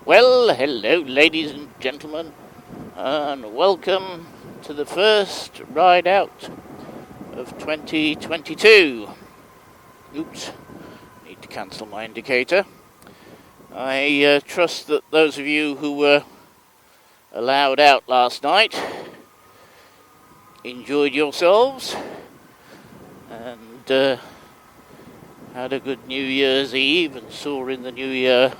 Well, hello ladies and gentlemen, and welcome to the first ride out of 2022. Oops, need to cancel my indicator. I trust that those of you who were allowed out last night enjoyed yourselves and had a good New Year's Eve and saw in the new year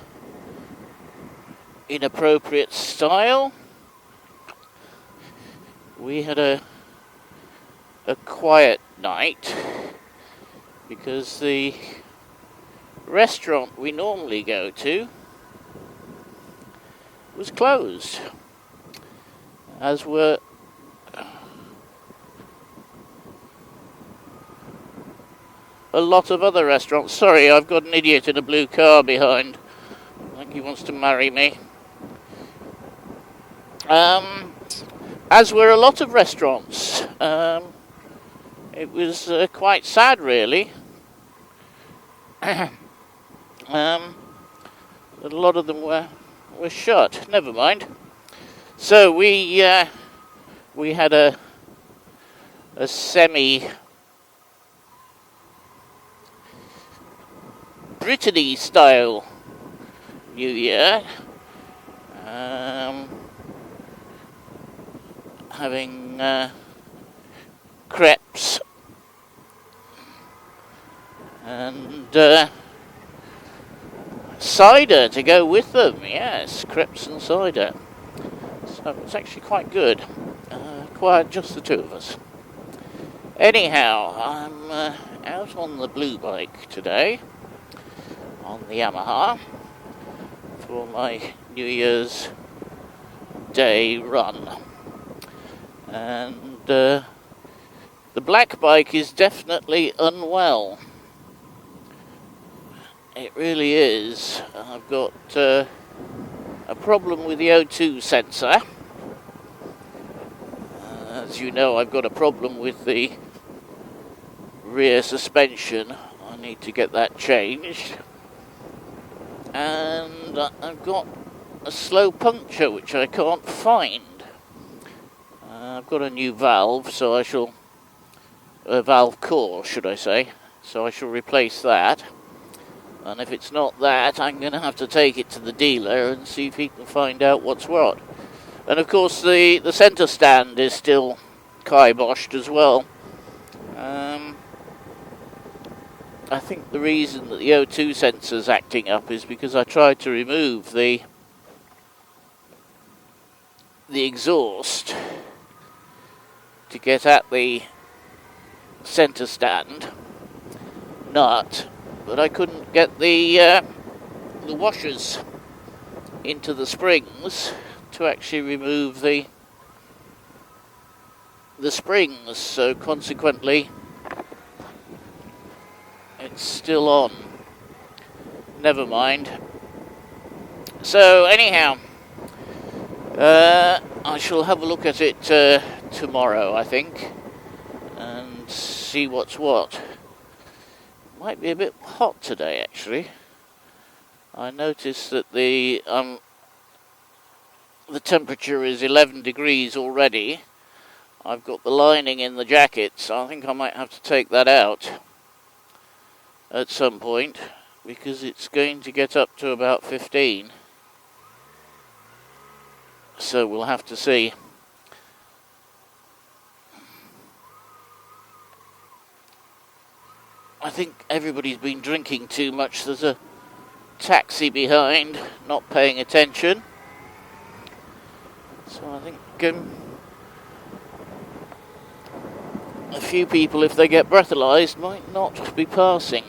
inappropriate style. We had a quiet night because the restaurant we normally go to was closed, as were a lot of other restaurants. Sorry, I've got an idiot in a blue car behind. I think he wants to marry me. As were a lot of restaurants. It was quite sad, really. A lot of them were shut. Never mind. So we had a semi Brittany style New Year. Having crepes and cider to go with them. Yes, crepes and cider. So it's actually quite good. Quite just the two of us. Anyhow, I'm out on the blue bike today, on the Yamaha, for my New Year's Day run. And the black bike is definitely unwell. It really is. I've got a problem with the O2 sensor. As you know, I've got a problem with the rear suspension. I need to get that changed. And I've got a slow puncture which I can't find. I've got a new valve, so I shall... a valve core, should I say. So I shall replace that. And if it's not that, I'm going to have to take it to the dealer and see if he can find out what's what. And of course the centre stand is still kiboshed as well. I think the reason that the O2 sensor's acting up is because I tried to remove the exhaust to get at the centre stand nut, but I couldn't get the washers into the springs to actually remove the springs, so consequently it's still on. Never mind. So anyhow, I shall have a look at it tomorrow, I think, and see what's what. Might be a bit hot today, actually. I noticed that the temperature is 11 degrees already. I've got the lining in the jacket, so I think I might have to take that out at some point, because it's going to get up to about 15. So we'll have to see. I think everybody's been drinking too much. There's a taxi behind, not paying attention. So I think a few people, if they get breathalyzed, might not be passing.